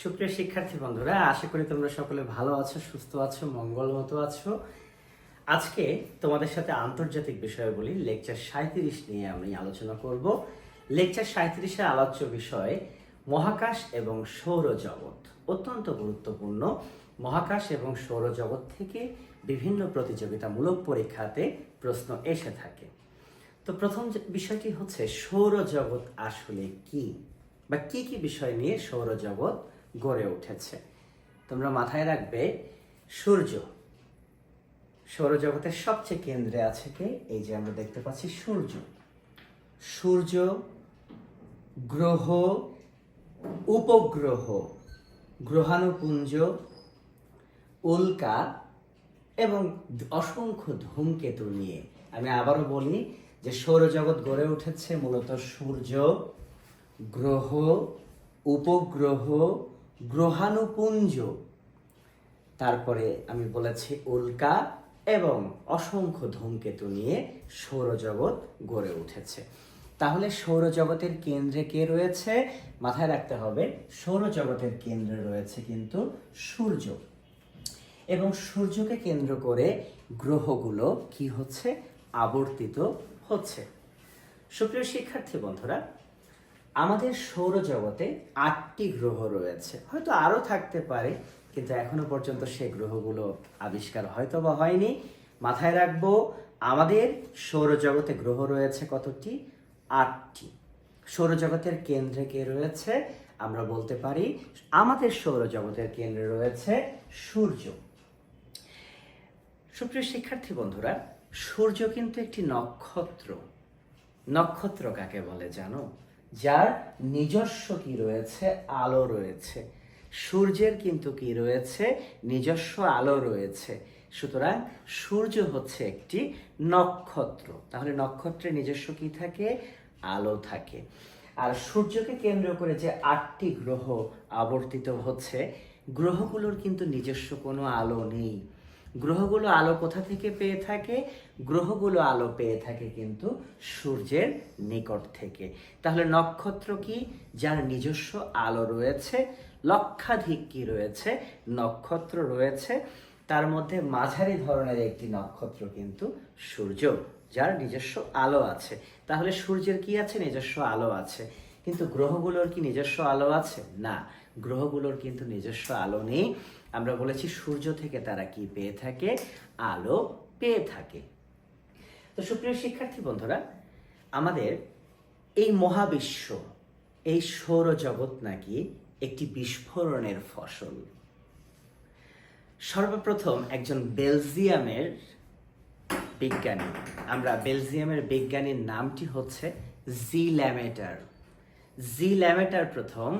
সুপ্রিয় শিক্ষার্থী বন্ধুরা, আশা করি তোমরা সকলে ভালো আছো, সুস্থ আছো, মঙ্গলমতো আছো। আজকে তোমাদের সাথে আন্তর্জাতিক বিষয়াবলী লেকচার 37 নিয়ে আমি আলোচনা করব। লেকচার 37-এর আলোচ্য বিষয় মহাকাশ এবং সৌরজগৎ। অত্যন্ত গুরুত্বপূর্ণ। মহাকাশ এবং সৌরজগৎ থেকে বিভিন্ন প্রতিযোগিতামূলক পরীক্ষাতে প্রশ্ন এসে থাকে। তো প্রথম বিষয়টি হচ্ছে সৌরজগৎ আসলে কি, বা কি কি বিষয় নিয়ে সৌরজগৎ গড়ে উঠেছে। তোমরা মাথায় রাখবে, সূর্য সৌরজগতের সবচেয়ে কেন্দ্রে আছে কে? এই যে আমরা দেখতে পাচ্ছি সূর্য। সূর্য, গ্রহ, উপগ্রহ, গ্রহাণুপুঞ্জ, উল্কা এবং অসংখ্য ধূমকেতু নিয়ে। আমি আবারও বলি যে সৌরজগৎ গড়ে উঠেছে মূলত সূর্য, গ্রহ, উপগ্রহ, গ্রহাণুপুঞ্জ, তারপরে আমি বলেছি উল্কা এবং অসংখ্য ধূমকেতু নিয়ে সৌরজগৎ গড়ে উঠেছে। তাহলে সৌরজগতের কেন্দ্রে কে রয়েছে? মাথায় রাখতে হবে, সৌরজগতের কেন্দ্রে রয়েছে কিন্তু সূর্য, এবং সূর্যকে কেন্দ্র করে গ্রহগুলো কি হচ্ছে? আবর্তিত হচ্ছে। সুপ্রিয় শিক্ষার্থী বন্ধুরা, আমাদের সৌরজগতে 8টি গ্রহ রয়েছে, হয়তো আরও থাকতে পারে, কিন্তু এখনো পর্যন্ত সেই গ্রহগুলো আবিষ্কার হয়তো বা হয়নি। মাথায় রাখবো, আমাদের সৌরজগতে গ্রহ রয়েছে কতটি? 8টি। সৌরজগতের কেন্দ্রে কে রয়েছে? আমরা বলতে পারি আমাদের সৌরজগতের কেন্দ্রে রয়েছে সূর্য। সুপ্রিয় শিক্ষার্থী বন্ধুরা, সূর্য কিন্তু একটি নক্ষত্র। নক্ষত্র কাকে বলে জানো? যার নিজস্ব কি রয়েছে? আলো রয়েছে। সূর্যের কিন্তু কি রয়েছে? নিজস্ব আলো রয়েছে। সুতরাং সূর্য হচ্ছে একটি নক্ষত্র। তাহলে নক্ষত্রের নিজস্ব কি থাকে? আলো থাকে। আর সূর্যকে কেন্দ্র করে যে 8টি গ্রহ আবর্তিত হচ্ছে, গ্রহগুলোর কিন্তু নিজস্ব কোনো আলো নেই। গ্রহগুলো আলো কোথা থেকে পেয়ে থাকে? গ্রহগুলো আলো পেয়ে থাকে কিন্তু সূর্যের নিকট থেকে। তাহলে নক্ষত্র কি? যার নিজস্ব আলো রয়েছে। লক্ষাধিক কি রয়েছে? নক্ষত্র রয়েছে। তার মধ্যে মাঝারি ধরনের একটি নক্ষত্র কিন্তু সূর্য, যার নিজস্ব আলো আছে। তাহলে সূর্যের কি আছে? নিজস্ব আলো আছে। কিন্তু গ্রহগুলোর কি নিজস্ব আলো আছে? না, গ্রহগুলোর কিন্তু নিজস্ব আলো নেই। আমরা বলেছি সূর্য থেকে তারা কি পেয়ে থাকে? আলো পেয়ে থাকে। তো সুপ্রিয় শিক্ষার্থী বন্ধুরা, আমাদের এই মহাবিশ্ব, এই সৌরজগৎ নাকি একটি বিস্ফোরণের ফসল। সর্বপ্রথম একজন বেলজিয়ামের বিজ্ঞানী, আমরা বেলজিয়ামের বিজ্ঞানীর নামটি হচ্ছে জি ল্যামেটার। জি ল্যামেটার প্রথম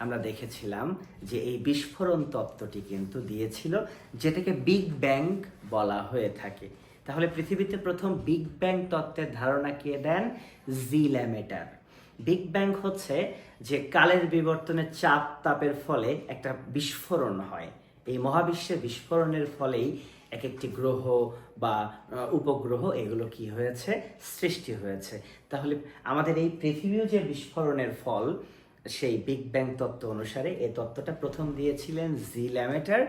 আমরা দেখেছিলাম যে এই বিস্ফোরণ তত্ত্বটি কিন্তু দিয়েছিল, যেটাকে বিগ ব্যাং বলা হয়ে থাকে। তাহলে পৃথিবীতে প্রথম বিগ ব্যাং তত্ত্বের ধারণা কে দেন? জি ল্যামেটার। বিগ ব্যাং হচ্ছে যে কালের বিবর্তনের চাপ তাপের ফলে একটা বিস্ফোরণ হয়। এই মহাবিশ্বের বিস্ফোরণের ফলেই এক একটি গ্রহ বা উপগ্রহ এগুলো কি হয়েছে? সৃষ্টি হয়েছে। তাহলে আমাদের এই পৃথিবীও যে বিস্ফোরণের ফল, সেই বিগ ব্যাং তত্ত্ব অনুসারে এই তত্ত্বটা প্রথম দিয়েছিলেন জি ল্যামেটার।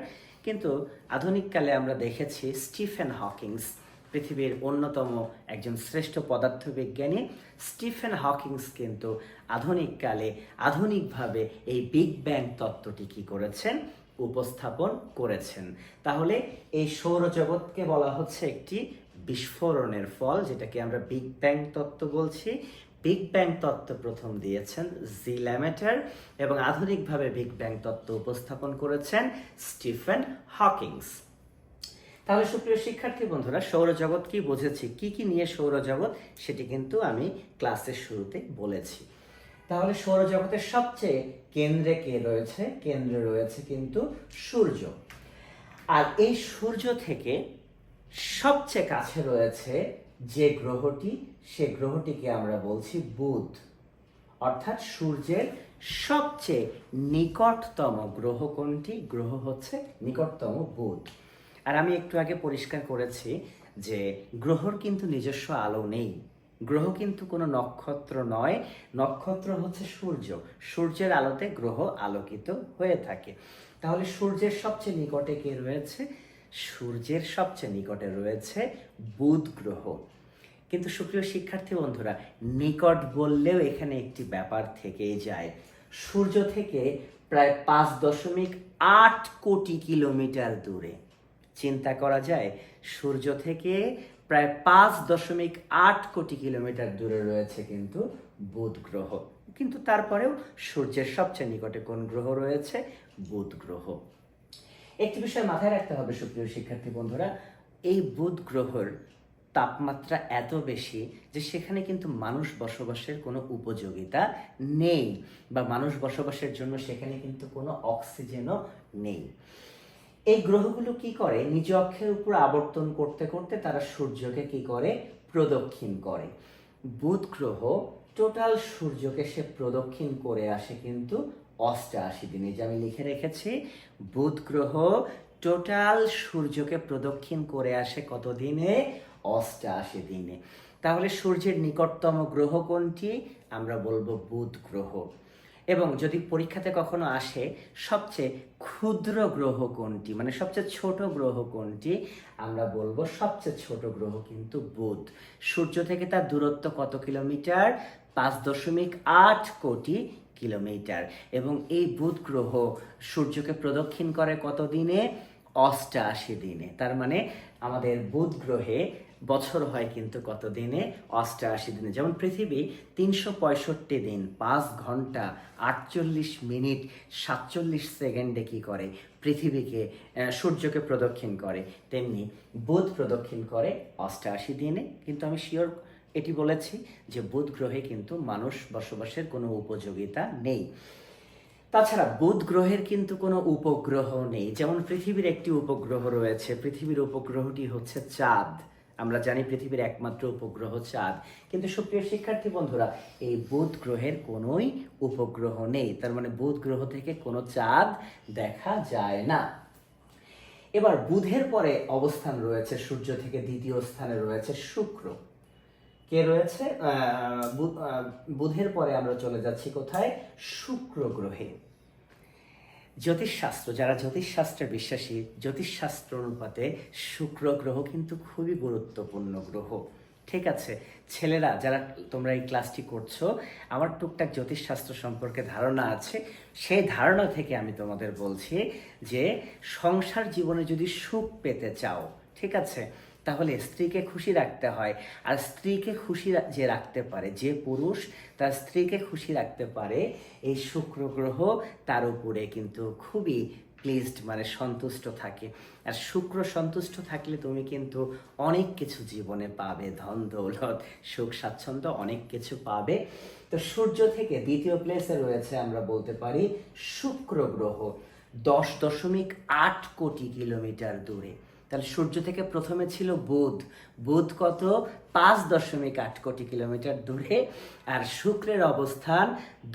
কিন্তু আধুনিককালে আমরা দেখেছি স্টিফেন হকিংস, পৃথিবীর অন্যতম একজন শ্রেষ্ঠ পদার্থবিজ্ঞানী স্টিফেন হকিংস কিন্তু আধুনিকভাবে এই বিগ ব্যাং তত্ত্বটি কি করেছেন? উপস্থাপন করেছেন। তাহলে এই সৌরজগৎকে বলা হচ্ছে একটি বিস্ফোরণের ফল, যেটাকে আমরা বিগ ব্যাং তত্ত্ব বলছি। বিগ ব্যাং তত্ত্ব প্রথম দিয়েছেন জি ল্যামেটার, এবং আধুনিকভাবে বিগ ব্যাং তত্ত্ব উপস্থাপন করেছেন স্টিফেন হকিংস। তাহলে সুপ্রিয় শিক্ষার্থী বন্ধুরা, সৌরজগৎ কি বুঝেছি, কি কি নিয়ে সৌরজগৎ, সেটি কিন্তু আমি ক্লাসের শুরুতে বলেছি। তাহলে সৌরজগতের সবচেয়ে কেন্দ্রে কে রয়েছে? কেন্দ্রে রয়েছে কিন্তু সূর্য। আর এই সূর্য থেকে সবচেয়ে কাছে রয়েছে যে গ্রহটি, সে গ্রহটিকে আমরা বলছি বুধ। অর্থাৎ সূর্যের সবচেয়ে নিকটতম গ্রহ কোনটি? গ্রহ হচ্ছে নিকটতম বুধ। আর আমি একটু আগে পরিষ্কার করেছি যে গ্রহর কিন্তু নিজস্ব আলো নেই। গ্রহ কিন্তু কোনো নক্ষত্র নয়, নক্ষত্র হচ্ছে সূর্য। সূর্যের আলোতে গ্রহ আলোকিত হয়ে থাকে। তাহলে সূর্যের সবচেয়ে নিকটে কে রয়েছে? সূর্যের সবচেয়ে নিকটে রয়েছে বুধ গ্রহ। কিন্তু সুপ্রিয় শিক্ষার্থী বন্ধুরা, নিকট বললেও এখানে একটি ব্যাপার থেকেই যায়। সূর্য থেকে প্রায় 5.8 কোটি কিলোমিটার দূরে। চিন্তা করা যায়, সূর্য থেকে প্রায় 5.8 কোটি কিলোমিটার দূরে রয়েছে কিন্তু বুধ গ্রহ। কিন্তু তারপরেও সূর্যের সবচেয়ে নিকটে কোন গ্রহ রয়েছে? বুধ গ্রহ। একটি বিষয় মাথায় রাখতে হবে সুপ্রিয় শিক্ষার্থী বন্ধুরা, এই বুধ গ্রহের তাপমাত্রা এত বেশি যে সেখানে কিন্তু মানুষ বসবাসের কোনো উপযোগিতা নেই, বা মানুষ বসবাসের জন্য সেখানে কিন্তু কোনো অক্সিজেনও নেই। এই গ্রহগুলো কি করে? নিজ অক্ষের উপর আবর্তন করতে করতে তারা সূর্যকে কি করে? প্রদক্ষিণ করে। বুধ গ্রহ টোটাল সূর্যকে সে প্রদক্ষিণ করে আসে কিন্তু 88 দিনে। যে আমি লিখে রেখেছি, বুধ গ্রহ টোটাল সূর্যকে প্রদক্ষিণ করে আসে কত দিনে? 88 দিনে। তাহলে সূর্যের নিকটতম গ্রহ কোনটি? আমরা বলবো বুধ গ্রহ। এবং যদি পরীক্ষাতে কখনো আসে সবচেয়ে ক্ষুদ্র গ্রহ কোনটি, মানে সবচেয়ে ছোট গ্রহ কোনটি, আমরা বলবো সবচেয়ে ছোট গ্রহ কিন্তু বুধ। সূর্য থেকে তার দূরত্ব কত কিলোমিটার? 5.8 কোটি কিলোমিটার। এবং এই বুধ গ্রহ সূর্যকে প্রদক্ষিণ করে কত দিনে? 88 দিনে। তার মানে আমাদের বুধ গ্রহে বছর হয় কিন্তু কত দিনে? 88 দিনে। যেমন পৃথিবী 365 দিন 5 ঘন্টা 48 মিনিট 47 সেকেন্ডে কি করে? পৃথিবীকে সূর্যকে প্রদক্ষিণ করে, তেমনি বুধ প্রদক্ষিণ করে 88 দিনে। কিন্তু আমি শিওর এটি বলেছি যে বুধ গ্রহে কিন্তু মানুষ বসবাসের কোনো উপযোগিতা নেই। তাছাড়া বুধ গ্রহের কিন্তু কোনো উপগ্রহ নেই। যেমন পৃথিবীর একটি উপগ্রহ রয়েছে, পৃথিবীর উপগ্রহটি হচ্ছে চাঁদ। আমরা জানি পৃথিবীর একমাত্র উপগ্রহ চাঁদ। কিন্তু সুপ্রিয় শিক্ষার্থী বন্ধুরা, এই বুধ গ্রহের কোনোই উপগ্রহ নেই। তার মানে বুধ গ্রহ থেকে কোনো চাঁদ দেখা যায় না। এবার বুধের পরে অবস্থান রয়েছে, সূর্য থেকে দ্বিতীয় স্থানে রয়েছে শুক্র। কে রয়েছে? বুধের পরে আমরা চলে যাচ্ছি কোথায়? শুক্র গ্রহে। জ্যোতিষশাস্ত্র, যারা জ্যোতিষশাস্ত্রে বিশ্বাসী, জ্যোতিষশাস্ত্র অনুপাতে শুক্র গ্রহ কিন্তু খুবই গুরুত্বপূর্ণ গ্রহ। ঠিক আছে ছেলেরা, যারা তোমরা এই ক্লাসটি করছো, আমার টুকটাক জ্যোতিষশাস্ত্র সম্পর্কে ধারণা আছে। সেই ধারণা থেকে আমি তোমাদের বলছি যে সংসার জীবনে যদি সুখ পেতে চাও, ঠিক আছে, তাহলে স্ত্রীকে খুশি রাখতে হয়। আর স্ত্রীকে খুশি যে রাখতে পারে, যে পুরুষ তার স্ত্রীকে খুশি রাখতে পারে, এই শুক্র গ্রহ তার উপরে কিন্তু খুবই প্লিজড, মানে সন্তুষ্ট থাকে। আর শুক্র সন্তুষ্ট থাকলে তুমি কিন্তু অনেক কিছু জীবনে পাবে, ধন দৌলত সুখ স্বাচ্ছন্দ্য অনেক কিছু পাবে। তো সূর্য থেকে দ্বিতীয় প্লেসে রয়েছে আমরা বলতে পারি শুক্র গ্রহ, 10.8 কোটি কিলোমিটার দূরে। তাহলে সূর্য থেকে প্রথমে ছিল বুধ, বুধ কত? 5.8 কোটি কিলোমিটার দূরে। আর শুক্রের অবস্থান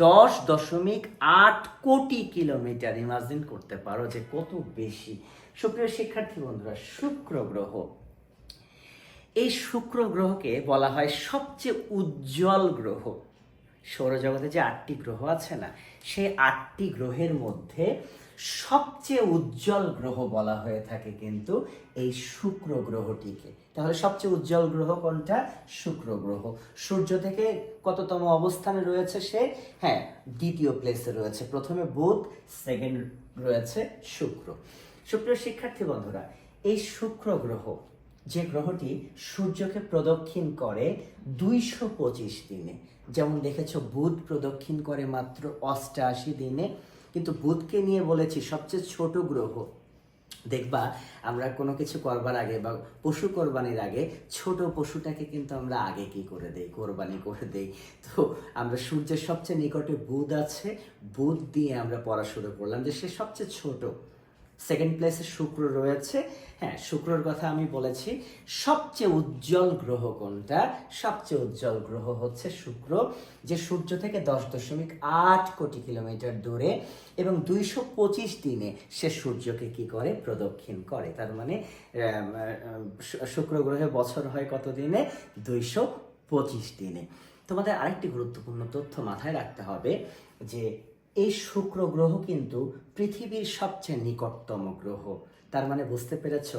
10.8 কোটি কিলোমিটার। ইমাজিন করতে পারো যে কত বেশি। সুপ্রিয় শিক্ষার্থী বন্ধুরা, শুক্র গ্রহ, এই শুক্র গ্রহকে বলা হয় সবচেয়ে উজ্জ্বল গ্রহ। সৌরজগতে যে 8টি গ্রহ আছে না, সেই 8টি গ্রহের মধ্যে সবচেয়ে উজ্জ্বল গ্রহ বলা হয়ে থাকে কিন্তু এই শুক্র গ্রহটিকে। তাহলে সবচেয়ে উজ্জ্বল গ্রহ কোনটা? শুক্র গ্রহ। সূর্য থেকে কততম অবস্থানে রয়েছে সে? হ্যাঁ, দ্বিতীয় প্লেসে রয়েছে। প্রথমে বুধ, সেকেন্ড রয়েছে শুক্র। সুপ্রিয় শিক্ষার্থী বন্ধুরা, এই শুক্র গ্রহ, যে গ্রহটি সূর্যকে প্রদক্ষিণ করে 225 দিনে। যেমন দেখেছো বুধ প্রদক্ষিণ করে মাত্র 88 দিনে। কিন্তু বুধকে নিয়ে বলেছি সবচেয়ে ছোট গ্রহ। দেখবা আমরা কোনো কিছু করবার আগে বা পশু কোরবানির আগে ছোট পশুটাকে কিন্তু আমরা আগে কি করে দেই? কোরবানি করে দেই। তো আমরা সূর্যের সবচেয়ে নিকটে বুধ আছে, বুধ দিয়ে আমরা পড়া শুরু করলাম যে সে সবচেয়ে ছোট। সেকেন্ড প্লেসে শুক্র রয়েছে। হ্যাঁ, শুক্রর কথা আমি বলেছি। সবচেয়ে উজ্জ্বল গ্রহ কোনটা? সবচেয়ে উজ্জ্বল গ্রহ হচ্ছে শুক্র, যে সূর্য থেকে 10.8 কোটি কিলোমিটার দূরে এবং 225 দিনে সে সূর্যকে কি করে? প্রদক্ষিণ করে। তার মানে শুক্র গ্রহে বছর হয় কত দিনে? 225 দিনে। তোমাদের আরেকটি গুরুত্বপূর্ণ তথ্য মাথায় রাখতে হবে যে এই শুক্র গ্রহ কিন্তু পৃথিবীর সবচেয়ে নিকটতম গ্রহ। তার মানে বুঝতে পেরেছ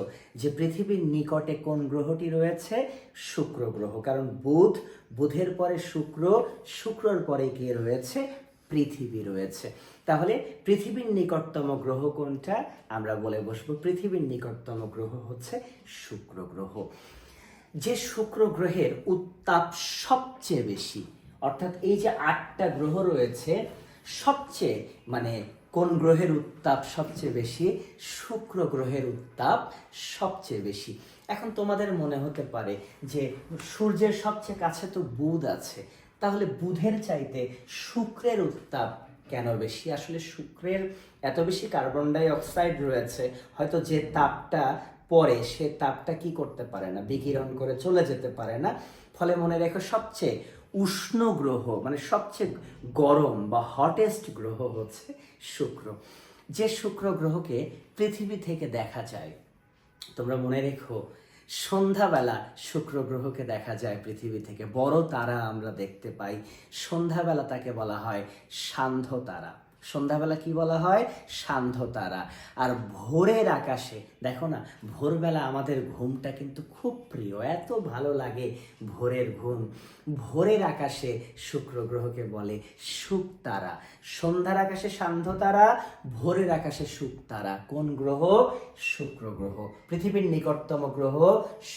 যে পৃথিবীর নিকটে কোন গ্রহটি রয়েছে? শুক্র গ্রহ। কারণ বুধের পরে শুক্র, শুক্রর পরে কে রয়েছে? পৃথিবী রয়েছে। তাহলে পৃথিবীর নিকটতম গ্রহ কোনটা? আমরা বলে বসবো পৃথিবীর নিকটতম গ্রহ হচ্ছে শুক্র গ্রহ। যে শুক্র গ্রহের উত্তাপ সবচেয়ে বেশি, অর্থাৎ এই যে 8টা গ্রহ রয়েছে, সবচেয়ে কোন গ্রহের উত্তাপ সবচেয়ে বেশি? শুক্র গ্রহের উত্তাপ সবচেয়ে বেশি। এখন তোমাদের মনে হতে পারে যে সূর্যের সবচেয়ে কাছে তো বুধ আছে, তাহলে বুধের চাইতে শুক্রের উত্তাপ কেন বেশি? আসলে শুক্রের এত বেশি কার্বন ডাই অক্সাইড রয়েছে, হয়তো যে তাপটা পরে সে তাপটা কি করতে পারে না, বিকিরণ করে চলে যেতে পারে না। ফলে মনে রেখো সবচেয়ে উষ্ণ গ্রহ সবচেয়ে গরম বা হটেস্ট গ্রহ হচ্ছে শুক্র। যে শুক্র গ্রহকে পৃথিবী থেকে দেখা যায়, তোমরা মনে রেখো সন্ধ্যাবেলা শুক্র গ্রহকে দেখা যায় পৃথিবী থেকে। বড় তারা আমরা দেখতে পাই, সন্ধ্যাবেলা তাকে বলা হয় সান্ধ্য তারা। সন্ধ্যাবেলা কি বলা হয়? সান্ধ্য তারা। আর ভোরের আকাশে দেখো না, ভোরবেলা আমাদের ঘুমটা কিন্তু খুব প্রিয়, এত ভালো লাগে ভোরের ঘুম। ভোরের আকাশে শুক্র গ্রহকে বলে শুকতারা। সন্ধ্যার আকাশে সান্ধ্য তারা, ভোরের আকাশে শুকতারা। কোন গ্রহ? শুক্র গ্রহ। পৃথিবীর নিকটতম গ্রহ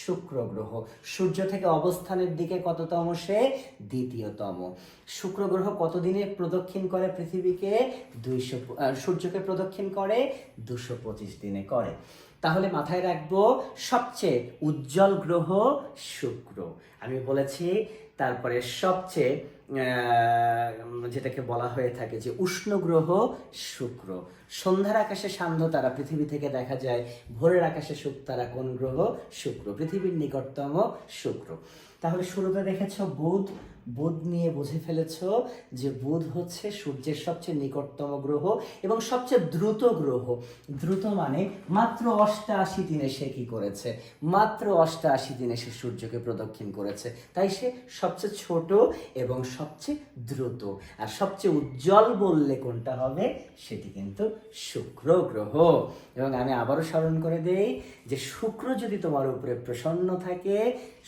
শুক্র গ্রহ। সূর্য থেকে অবস্থানের দিকে কততম সে? দ্বিতীয়তম। শুক্র গ্রহ কতদিনে প্রদক্ষিণ করে পৃথিবীকে? সূর্যকে প্রদক্ষিণ করে 225 দিনে করে। তাহলে মাথায় রাখবো সবচেয়ে উজ্জ্বল গ্রহ শুক্র, আমি বলেছি। তারপরে সবচেয়ে যেটাকে বলা হয়ে থাকে যে উষ্ণ গ্রহ শুক্র। সন্ধ্যার আকাশে সান্ধ্য তারা পৃথিবী থেকে দেখা যায়, ভোরের আকাশে শুকতারা। কোন গ্রহ? শুক্র। পৃথিবীর নিকটতম শুক্র। তাহলে শুরুতে দেখেছ বুধ নিয়ে বুঝে ফেলেছ যে বুধ হচ্ছে সূর্যের সবচেয়ে নিকটতম গ্রহ এবং সবচেয়ে দ্রুত গ্রহ। দ্রুত মানে মাত্র 88 দিনে সে কি করেছে? মাত্র 88 দিনে সে সূর্যকে প্রদক্ষিণ করেছে। তাই সে সবচেয়ে ছোট এবং সবচেয়ে দ্রুত। আর সবচেয়ে উজ্জ্বল বললে কোনটা হবে? সেটি কিন্তু শুক্র গ্রহ। এবং আমি আবারও স্মরণ করে দেই যে শুক্র যদি তোমার উপরে প্রসন্ন থাকে,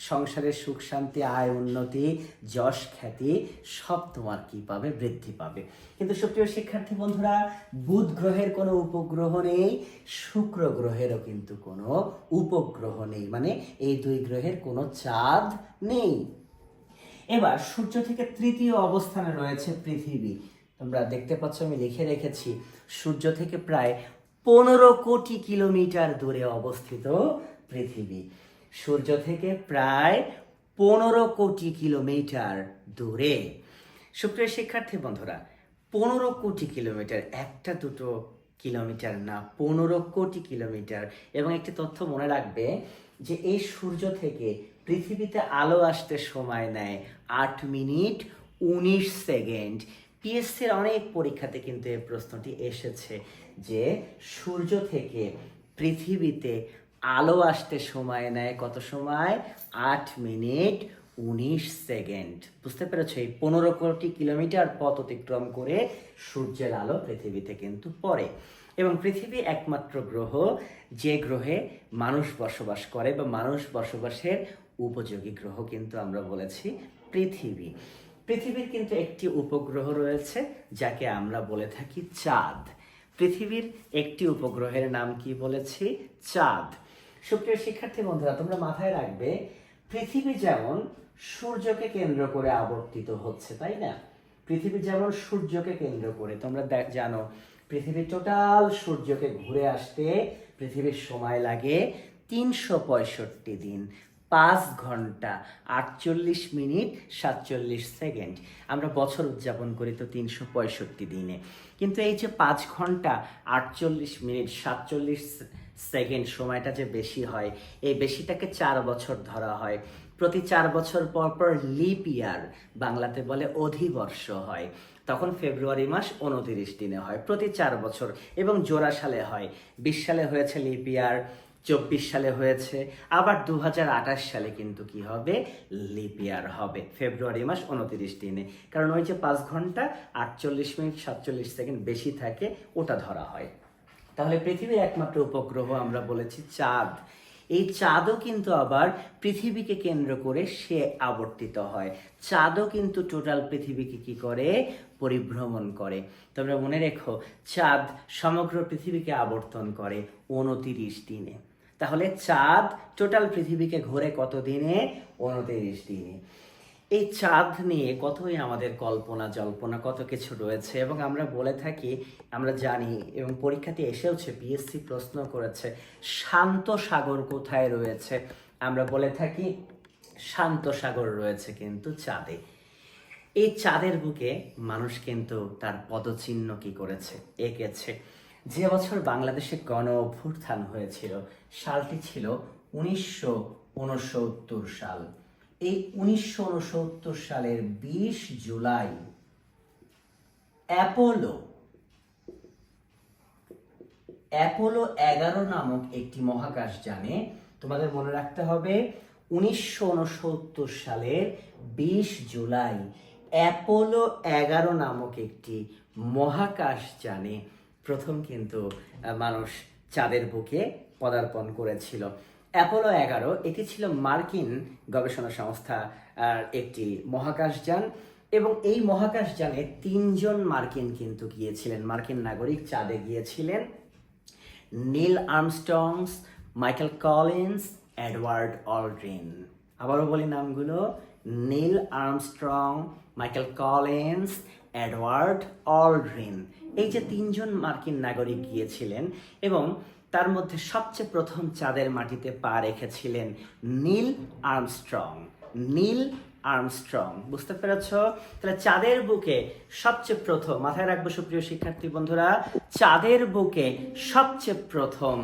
সংসারের সুখ শান্তি, আয় উন্নতি, যশ খ্যাতি সব তোমার কি পাবে? বৃদ্ধি পাবে। কিন্তু সুপ্রিয় শিক্ষার্থী বন্ধুরা, বুধ গ্রহের কোনো উপগ্রহ নেই, শুক্র গ্রহেরও কিন্তু কোনো উপগ্রহ নেই, এই দুই গ্রহের কোনো চাঁদ নেই। এবার সূর্য থেকে তৃতীয় অবস্থানে রয়েছে পৃথিবী। তোমরা দেখতে পাচ্ছ আমি লিখে রেখেছি, সূর্য থেকে প্রায় 15 কোটি কিলোমিটার দূরে অবস্থিত পৃথিবী। সূর্য থেকে প্রায় 15 কোটি কিলোমিটার দূরে। সুপ্রিয় শিক্ষার্থী বন্ধুরা, 15 কোটি কিলোমিটার, একটা দুটো কিলোমিটার না, 15 কোটি কিলোমিটার। এবং একটি তথ্য মনে রাখবে যে এই সূর্য থেকে পৃথিবীতে আলো আসতে সময় নেয় 8 মিনিট 19 সেকেন্ড। পিএসসির অনেক পরীক্ষাতে কিন্তু এই প্রশ্নটি এসেছে যে সূর্য থেকে পৃথিবীতে আলো আসতে সময় নেয় কত সময়? 8 মিনিট 19 সেকেন্ড। বুঝতে পেরেছো? এই 15 কোটি কিলোমিটার পথ অতিক্রম করে সূর্যের আলো পৃথিবীতে কিন্তু পড়ে। এবং পৃথিবী একমাত্র গ্রহ যে গ্রহে মানুষ বসবাস করে বা মানুষ বসবাসের উপযোগী গ্রহ কিন্তু আমরা বলেছি পৃথিবী। পৃথিবীর কিন্তু একটি উপগ্রহ রয়েছে যাকে আমরা বলে থাকি চাঁদ। পৃথিবীর একটি উপগ্রহের নাম কি বলেছি? চাঁদ। সুপ্রিয় শিক্ষার্থী বন্ধুরা, তোমরা মাথায় রাখবে পৃথিবী যেমন সূর্যকে কেন্দ্র করে আবর্তিত হচ্ছে, তাই না? পৃথিবী যেমন সূর্যকে কেন্দ্র করে, তোমরা জানো পৃথিবী টোটাল সূর্যকে ঘুরে আসতে পৃথিবীর সময় লাগে 365 দিন, 5 ঘন্টা 48 মিনিট 47 সেকেন্ড। আমরা বছর উদযাপন করি তো 365 দিনে, কিন্তু এই যে 5 ঘন্টা 48 মিনিট 47 সেকেন্ড সময়টা যে বেশি হয়, এই বেশিটাকে 4 বছর ধরা হয়। প্রতি 4 বছর পর পর লিপ ইয়ার, বাংলাতে বলে অধিবর্ষ হয়। তখন ফেব্রুয়ারি মাস 29 দিনে হয় প্রতি 4 বছর, এবং জোড়া সালে হয়। 20 সালে হয়েছে লিপ ইয়ার, 2024 সালে হয়েছে, আবার 2028 সালে কিন্তু কি হবে, লিপ ইয়ার হবে ফেব্রুয়ারি মাস 29 দিনে, কারণ ওই যে 5 ঘন্টা 48 মিনিট 47 সেকেন্ড বেশি থাকে ওটা ধরা হয়। তাহলে পৃথিবীর একমাত্র উপগ্রহ আমরা বলেছি চাঁদ। এই চাঁদও কিন্তু আবার পৃথিবীকে কেন্দ্র করে সে আবর্তিত হয়। চাঁদও কিন্তু টোটাল পৃথিবীকে কি করে, পরিভ্রমণ করে। তোমরা মনে রেখো, চাঁদ সমগ্র পৃথিবীকে আবর্তন করে 29 দিনে। তাহলে চাঁদ টোটাল পৃথিবীকে ঘোরে কত দিনে, 29 দিনে। এই চাঁদ নিয়ে কতই আমাদের কল্পনা জল্পনা কত কিছু রয়েছে, এবং আমরা বলে থাকি, আমরা জানি এবং পরীক্ষাতে এসেওছে, পিএসসি প্রশ্ন করেছে, শান্ত সাগর কোথায় রয়েছে। আমরা বলে থাকি শান্ত সাগর রয়েছে কিন্তু চাঁদে। এই চাঁদের বুকে মানুষ কিন্তু তার পদচিহ্ন কি করেছে, এঁকেছে। যে বছর বাংলাদেশে গণ অভ্যুত্থান হয়েছিল, সালটি ছিল 1969 সাল। এই 1969 সালের 20 জুলাই অ্যাপোলো 11 নামক একটি মহাকাশযানে, তোমাদের মনে রাখতে হবে 1969 সালের 20 জুলাই অ্যাপোলো 11 নামক একটি মহাকাশযানে প্রথম কিন্তু মানুষ চাঁদের বুকে পদার্পণ করেছিল। অ্যাপোলো 11 এটি ছিল মার্কিন গবেষণা সংস্থা একটি মহাকাশযান, এবং এই মহাকাশযানে 3 জন মার্কিন কিন্তু গিয়েছিলেন, মার্কিন নাগরিক চাঁদে গিয়েছিলেন। Neil Armstrong, Michael Collins, Edward Aldrin. আবারও বলি নামগুলো, Neil Armstrong, Michael Collins, Edward Aldrin. এই যে 3 জন মার্কিন নাগরিক গিয়েছিলেন, এবং তার মধ্যে সবচেয়ে প্রথম চাঁদের মাটিতে পা রেখেছিলেন নীল আর্মস্ট্রং। নীল আর্মস্ট্রং, বুঝতে পেরেছ? তাহলে চাঁদের বুকে সবচেয়ে প্রথম, মাথায় রাখবো সুপ্রিয় শিক্ষার্থী বন্ধুরা, চাঁদের বুকে সবচেয়ে প্রথম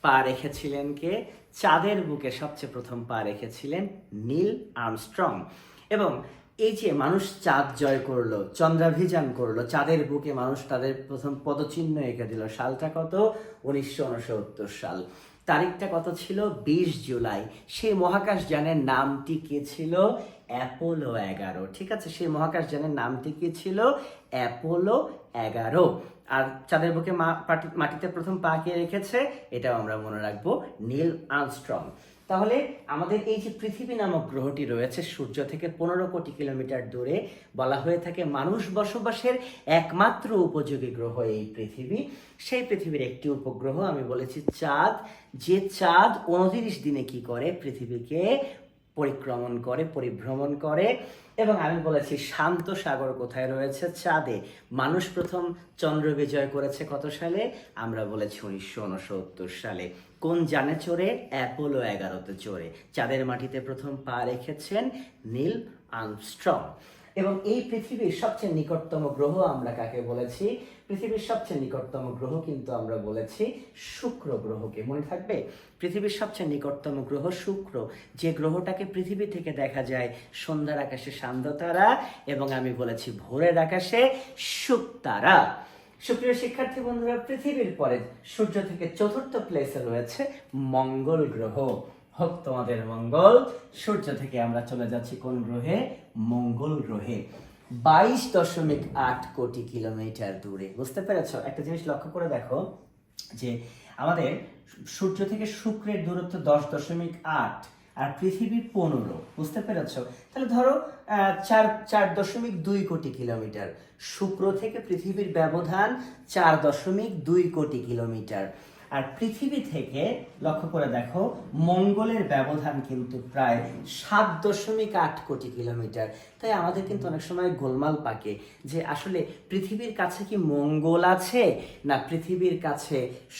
পা রেখেছিলেন কে? চাঁদের বুকে সবচেয়ে প্রথম পা রেখেছিলেন নীল আর্মস্ট্রং। এবং এই যে মানুষ চাঁদ জয় করলো, চন্দ্রাভিযান করলো, চাঁদের বুকে মানুষ তাদের প্রথম পদচিহ্ন এঁকে দিল, সালটা কত? 1969 সাল। তারিখটা কত ছিল? 20 জুলাই। সেই মহাকাশযানের নামটি কি ছিল? অ্যাপোলো 11। ঠিক আছে, সেই মহাকাশযানের নামটি কি ছিল? অ্যাপোলো 11। আর চাঁদের বুকে মাটিতে প্রথম পা কে রেখেছে, এটাও আমরা মনে রাখবো, নীল আর্মস্ট্রং। তাহলে আমাদের এই যে পৃথিবী নামক গ্রহটি রয়েছে, সূর্য থেকে 15 কোটি কিলোমিটার দূরে, বলা হয়ে থাকে মানুষ বসবাসের একমাত্র উপযোগী গ্রহ এই পৃথিবী। সেই পৃথিবীর একটি উপগ্রহ আমি বলেছি চাঁদ, যে চাঁদ 29 দিনে কি করে, পৃথিবীকে পরিক্রমণ করে, পরিভ্রমণ করে। এবং আমি বলেছি শান্ত সাগর কোথায় রয়েছে, চাঁদে। মানুষ প্রথম চন্দ্র বিজয় করেছে কত সালে? আমরা বলেছি 1969 সালে। কোন যানে চড়ে? অ্যাপোলো 11তে চড়ে। চাঁদের মাটিতে প্রথম পা রেখেছেন নীল আর্মস্ট্রং। এবং এই পৃথিবীর সবচেয়ে নিকটতম গ্রহ আমরা কাকে বলেছি? পৃথিবীর সবচেয়ে নিকটতম গ্রহ কিন্তু আমরা বলেছি শুক্র গ্রহকে। মনে থাকবে, পৃথিবীর সবচেয়ে নিকটতম গ্রহ শুক্র, যে গ্রহটাকে পৃথিবী থেকে দেখা যায় সন্ধ্যার আকাশে সান্ধ্যতারা, এবং আমি বলেছি ভোরের আকাশে শুকতারা। সুপ্রিয় শিক্ষার্থী বন্ধুরা, পৃথিবীর পরে সূর্য থেকে 4র্থ প্লেসে রয়েছে মঙ্গল গ্রহ। হোক তোমাদের মঙ্গল। সূর্য থেকে আমরা চলে যাচ্ছি কোন গ্রহে? মঙ্গল গ্রহে। 22.8 কোটি কিলোমিটার দূরে। বুঝতে পেরেছ? একটা জিনিস লক্ষ্য করে দেখো, যে আমাদের সূর্য থেকে শুক্রের দূরত্ব 10.8 আর পৃথিবী 15। বুঝতে পেরেছ? তাহলে ধরো 4.2 কোটি কিলোমিটার। শুক্র থেকে পৃথিবীর ব্যবধান 4.2 কোটি কিলোমিটার। আর পৃথিবী থেকে লক্ষ্য করে দেখো, মঙ্গলের ব্যবধান কিন্তু প্রায় 7.8 কোটি কিলোমিটার। তাই আমাদের কিন্তু অনেক সময় গোলমাল পাকে যে আসলে পৃথিবীর কাছে কি মঙ্গল আছে, না পৃথিবীর কাছে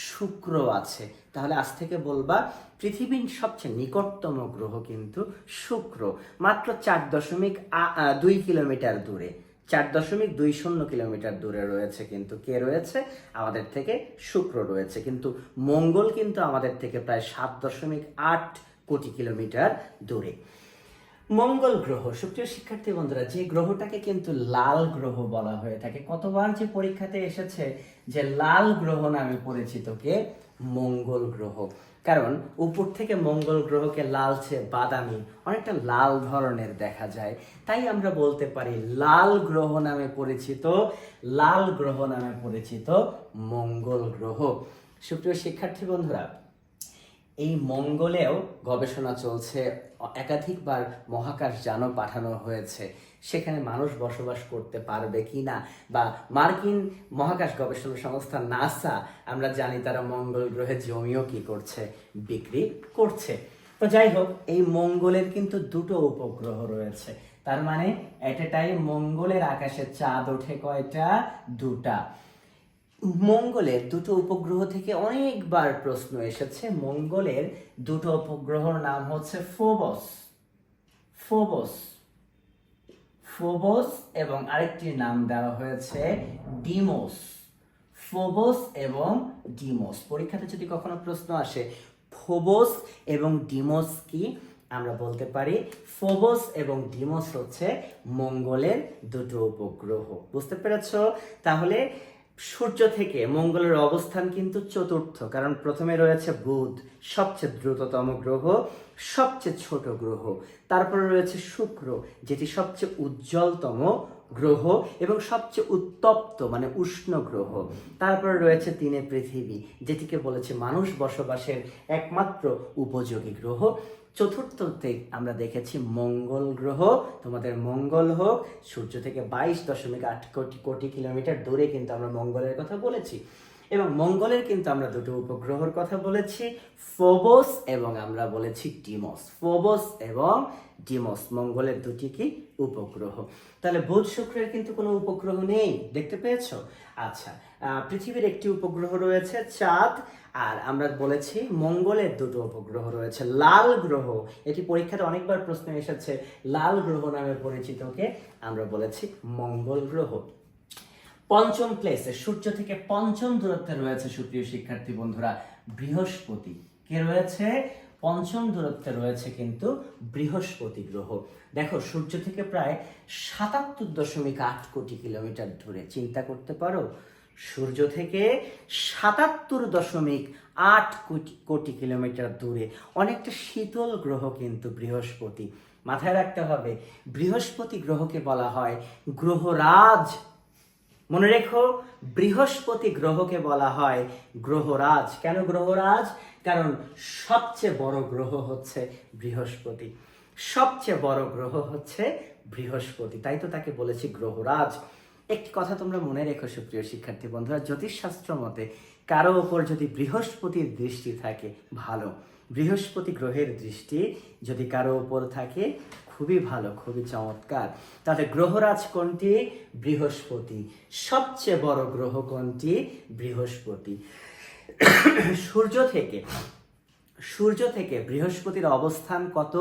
শুক্র আছে। তাহলে আজ থেকে বলবা, পৃথিবীর সবচেয়ে নিকটতম গ্রহ কিন্তু শুক্র, মাত্র 4.2 কিলোমিটার দূরে। 4.20 কিলোমিটার দূরে রয়েছে কিন্তু কে রয়েছে? আমাদের থেকে শুক্র রয়েছে। কিন্তু মঙ্গল কিন্তু আমাদের থেকে প্রায় 7.8 কোটি কিলোমিটার দূরে। মঙ্গল গ্রহ, সুপ্রিয় শিক্ষার্থী বন্ধুরা, যে গ্রহটাকে কিন্তু লাল গ্রহ বলা হয়ে থাকে, কতবার যে পরীক্ষাতে এসেছে যে লাল গ্রহ নামে পরিচিত কে? মঙ্গল গ্রহ। কারণ উপর থেকে মঙ্গল গ্রহকে লালচে বাদামি অনেকটা লাল ধরনের দেখা যায়, তাই আমরা বলতে পারি লাল গ্রহ নামে পরিচিত, লাল গ্রহ নামে পরিচিত মঙ্গল গ্রহ। সুপ্রিয় শিক্ষার্থী বন্ধুরা, এই মঙ্গলেও গবেষণা চলছে, একাধিকবার মহাকাশ যানও পাঠানো হয়েছে, সেখানে মানুষ বসবাস করতে পারবে কিনা, বা মার্কিন মহাকাশ গবেষণা সংস্থা নাসা, আমরা জানি তারা মঙ্গল গ্রহে জমিও কি করছে, বিক্রি করছে। তো যাই হোক, এই মঙ্গলের কিন্তু দুটো উপগ্রহ রয়েছে, তার মানে এট এ টাইম মঙ্গলের আকাশে চাঁদ ওঠে কয়টা? দুটা। মঙ্গলের দুটো উপগ্রহ থেকে অনেকবার প্রশ্ন এসেছে। মঙ্গলের দুটো উপগ্রহর নাম হচ্ছে ফোবস, ফোবস, ফোবস, এবং আরেকটির নাম দেওয়া হয়েছে ডিমোস, ফোবস এবং ডিমোস। পরীক্ষাতে যদি কখনো প্রশ্ন আসে ফোবস এবং ডিমোস কি, আমরা বলতে পারি ফোবস এবং ডিমোস হচ্ছে মঙ্গলের দুটো উপগ্রহ। বুঝতে পেরেছ? তাহলে সূর্য থেকে মঙ্গলের অবস্থান কিন্তু চতুর্থ, কারণ প্রথমে রয়েছে বুধ, সবচেয়ে দ্রুততম গ্রহ, সবচেয়ে ছোট গ্রহ। তারপরে রয়েছে শুক্র, যেটি সবচেয়ে উজ্জ্বলতম গ্রহ এবং সবচেয়ে উত্তপ্ত মানে উষ্ণ গ্রহ। তারপরে রয়েছে তিনে পৃথিবী, যেটিকে বলেছে মানুষ বসবাসের একমাত্র উপযোগী গ্রহ। চতুর্থতে আমরা দেখেছি মঙ্গল গ্রহ। তোমাদের মঙ্গল হোক, সূর্য থেকে 22.8 কোটি কোটি কিলোমিটার দূরে কিন্তু আমরা মঙ্গলের কথা বলেছি, এবং মঙ্গলের কিন্তু আমরা দুটো উপগ্রহের কথা বলেছি, ফোবস এবং আমরা বলেছি ডিমোস। ফোবস এবং ডিমোস মঙ্গলের দুটি কি উপগ্রহ। তাহলে বুধ শুক্রের কিন্তু কোনো উপগ্রহ নেই, দেখতে পেয়েছো? আচ্ছা, পৃথিবীর একটি উপগ্রহ রয়েছে চাঁদ, আর আমরা বলেছি মঙ্গলের দুটো উপগ্রহ রয়েছে। লাল গ্রহ, এটি পরীক্ষাতে অনেকবার প্রশ্ন এসেছে, লাল গ্রহ নামে পরিচিতকে আমরা বলেছি মঙ্গল গ্রহ। পঞ্চম প্লেসে, সূর্য থেকে পঞ্চম দূরত্বে রয়েছে সুপ্রিয় শিক্ষার্থী বন্ধুরা বৃহস্পতি। কে রয়েছে? পঞ্চম দূরত্বে রয়েছে কিন্তু বৃহস্পতি গ্রহ। দেখো, সূর্য থেকে প্রায় 77.8 কোটি কিলোমিটার দূরে। চিন্তা করতে পারো, সূর্য থেকে 77.8 কোটি কিলোমিটার দূরে, অনেকটা শীতল গ্রহ কিন্তু বৃহস্পতি। মাথায় রাখতে হবে, বৃহস্পতি গ্রহকে বলা হয় গ্রহরাজ। মনে রেখো, বৃহস্পতি গ্রহকে বলা হয় গ্রহরাজ। কেন গ্রহরাজ? কারণ সবচেয়ে বড় গ্রহ হচ্ছে বৃহস্পতি, সবচেয়ে বড় গ্রহ হচ্ছে বৃহস্পতি, তাই তো তাকে বলেছি গ্রহরাজ। একটি কথা তোমরা মনে রেখো সুপ্রিয় শিক্ষার্থী বন্ধুরা, জ্যোতিষশাস্ত্র মতে কারো ওপর যদি বৃহস্পতির দৃষ্টি থাকে ভালো, বৃহস্পতি গ্রহের দৃষ্টি যদি কারো ওপর থাকে খুবই ভালো, খুবই চমৎকার। তাহলে গ্রহরাজ কোনটি? বৃহস্পতি। সবচেয়ে বড় গ্রহ কোনটি? বৃহস্পতি। সূর্য থেকে বৃহস্পতির অবস্থান কত?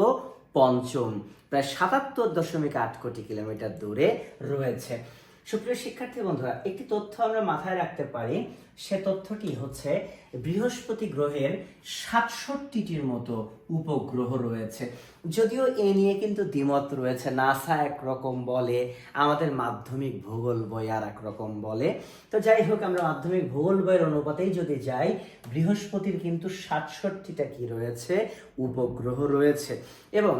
পঞ্চম, প্রায় 77.8 কোটি কিলোমিটার দূরে রয়েছে। সুপ্রিয় শিক্ষার্থী বন্ধুরা, একটি তথ্য আমরা মাথায় রাখতে পারি, সে তথ্যটি হচ্ছে বৃহস্পতি গ্রহের 67টির মতো উপগ্রহ রয়েছে। যদিও এ নিয়ে কিন্তু দ্বিমত রয়েছে, নাসা একরকম বলে, আমাদের মাধ্যমিক ভূগোল বই আর একরকম বলে। তো যাই হোক, আমরা মাধ্যমিক ভূগোল বইয়ের অনুপাতেই যদি যাই, বৃহস্পতির কিন্তু 67টা কি রয়েছে? উপগ্রহ রয়েছে। এবং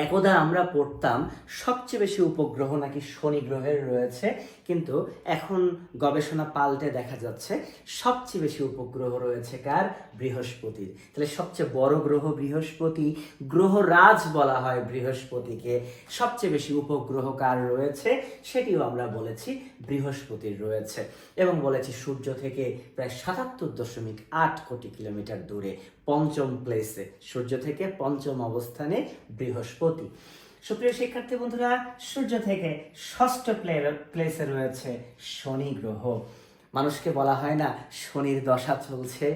একদা আমরা পড়তাম সবচেয়ে বেশি উপগ্রহ নাকি শনি গ্রহের রয়েছে, কিন্তু এখন গবেষণা পাল্টে দেখা যাচ্ছে সবচেয়ে বেশি উপগ্রহ রয়েছে কার? বৃহস্পতির। তাহলে সবচেয়ে বড় গ্রহ বৃহস্পতি, গ্রহরাজ বলা হয় বৃহস্পতিকে। সবচেয়ে বেশি উপগ্রহ কার রয়েছে? সেটিও আমরা বলেছি বৃহস্পতির রয়েছে। এবং বলেছি সূর্য থেকে প্রায় 77.8 কোটি কিলোমিটার দূরে, পঞ্চম প্লেসে, সূর্য থেকে পঞ্চম অবস্থানে বৃহস্পতি। সুপ্রিয় শিক্ষার্থী বন্ধুরা, সূর্য থেকে ষষ্ঠ প্লেসে রয়েছে শনি গ্রহ। মানুষকে বলা হয় না শনির দশা চলছে,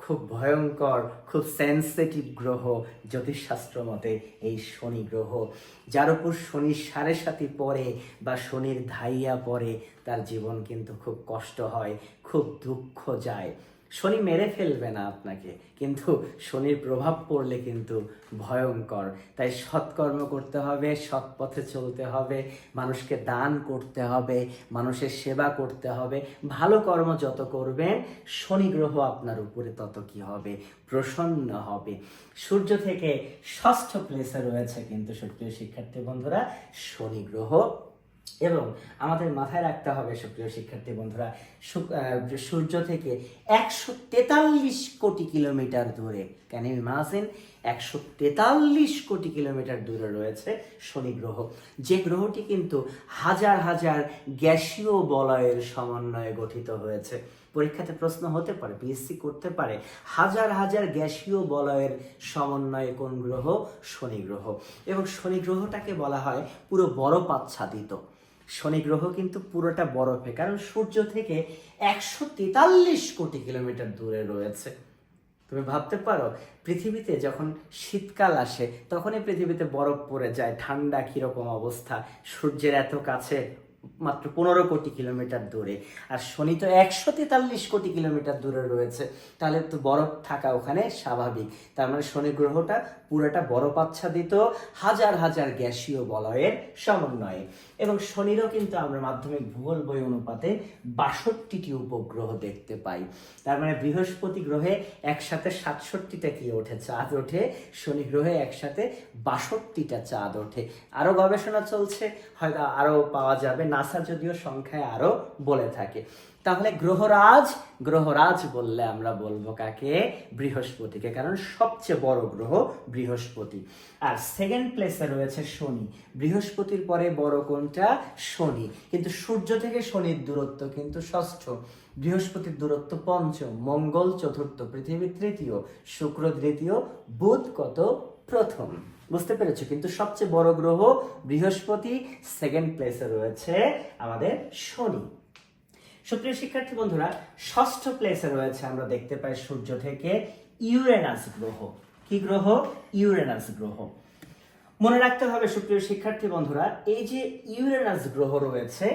খুব ভয়ঙ্কর, খুব সেন্সিটিভ গ্রহ জ্যোতিষশাস্ত্র মতে এই শনি গ্রহ। যার উপর শনির 7.5 পড়ে বা শনির ধাইয়া পড়ে, তার জীবন কিন্তু খুব কষ্ট হয়, খুব দুঃখ যায়। শনি মেরে ফেলবে না আপনাকে, কিন্তু শনির প্রভাব পড়লে কিন্তু ভয়ঙ্কর। তাই সৎকর্ম করতে হবে, সৎ পথে চলতে হবে, মানুষকে দান করতে হবে, মানুষের সেবা করতে হবে। ভালো কর্ম যত করবেন শনি গ্রহ আপনার উপরে তত কি হবে, প্রসন্ন হবে। সূর্য থেকে ষষ্ঠ প্লেসে রয়েছে কিন্তু সুপ্রিয় শিক্ষার্থী বন্ধুরা শনি গ্রহ। এবং আমাদের মাথায় রাখতে হবে সুপ্রিয় শিক্ষার্থী বন্ধুরা, সূর্য থেকে 143 কোটি কিলোমিটার দূরে, ক্যান ইউ ইমাজিন, 143 কোটি কিলোমিটার দূরে রয়েছে শনি গ্রহ, যে গ্রহটি কিন্তু হাজার হাজার গ্যাসীয় বলয়ের সমন্বয়ে গঠিত হয়েছে। পরীক্ষাতে প্রশ্ন হতে পারে, পিএসসি করতে পারে, হাজার হাজার গ্যাসীয় বলয়ের সমন্বয়ে কোন গ্রহ? শনি গ্রহ। এবং শনি গ্রহটাকে বলা হয় পুরো বরফ আচ্ছাদিত। শনি গ্রহ কিন্তু পুরোটা বরফে, কারণ সূর্য থেকে 143 কোটি কিলোমিটার দূরে রয়েছে। তুমি ভাবতে পারো পৃথিবীতে যখন শীতকাল আসে তখনই পৃথিবীতে বরফ পড়ে যায়, ঠান্ডা কিরকম অবস্থা, সূর্যের এত কাছে, মাত্র 15 কোটি কিলোমিটার দূরে। আর শনি তো 143 কোটি কিলোমিটার দূরে রয়েছে, তাহলে তো বরফ থাকা ওখানে স্বাভাবিক। তার মানে শনি গ্রহটা পুরোটা বরফ আচ্ছাদিত, হাজার হাজার গ্যাসীয় বলয়ের সমন্বয়ে। এবং শনিরও কিন্তু আমরা মাধ্যমিক ভূগোল বই অনুপাতে 62টি উপগ্রহ দেখতে পাই। তার মানে বৃহস্পতি গ্রহে একসাথে 67টা কি ওঠে, চাঁদ ওঠে, শনি গ্রহে একসাথে 62টা চাঁদ ওঠে। আরও গবেষণা চলছে, হয়তো আরও পাওয়া যাবে, নাসা যদিও সংখ্যায় আরও বলে থাকে। তাহলে গ্রহরাজ বললে আমরা বলবো কাকে? বৃহস্পতিকে, কারণ সবচেয়ে বড় গ্রহ বৃহস্পতি। আর সেকেন্ড প্লেসে রয়েছে শনি। বৃহস্পতির পরে বড় কোনটা? শনি। কিন্তু সূর্য থেকে শনির দূরত্ব কিন্তু ষষ্ঠ, বৃহস্পতির দূরত্ব পঞ্চম, মঙ্গল চতুর্থ, পৃথিবী তৃতীয়, শুক্র তৃতীয়, বুধ কত? প্রথম। বুঝতে পেরেছো? কিন্তু সবচেয়ে বড় গ্রহ বৃহস্পতি, সেকেন্ড প্লেসে রয়েছে আমাদের শনি। সুপ্রিয় শিক্ষার্থী বন্ধুরা, ষষ্ঠ প্লেসে রয়েছে আমরা দেখতে পাই সূর্য থেকে ইউরেনাস গ্রহ। কি গ্রহ? ইউরেনাস গ্রহ। মনে রাখতে হবে সুপ্রিয় শিক্ষার্থী বন্ধুরা, এই যে ইউরেনাস গ্রহ রয়েছে,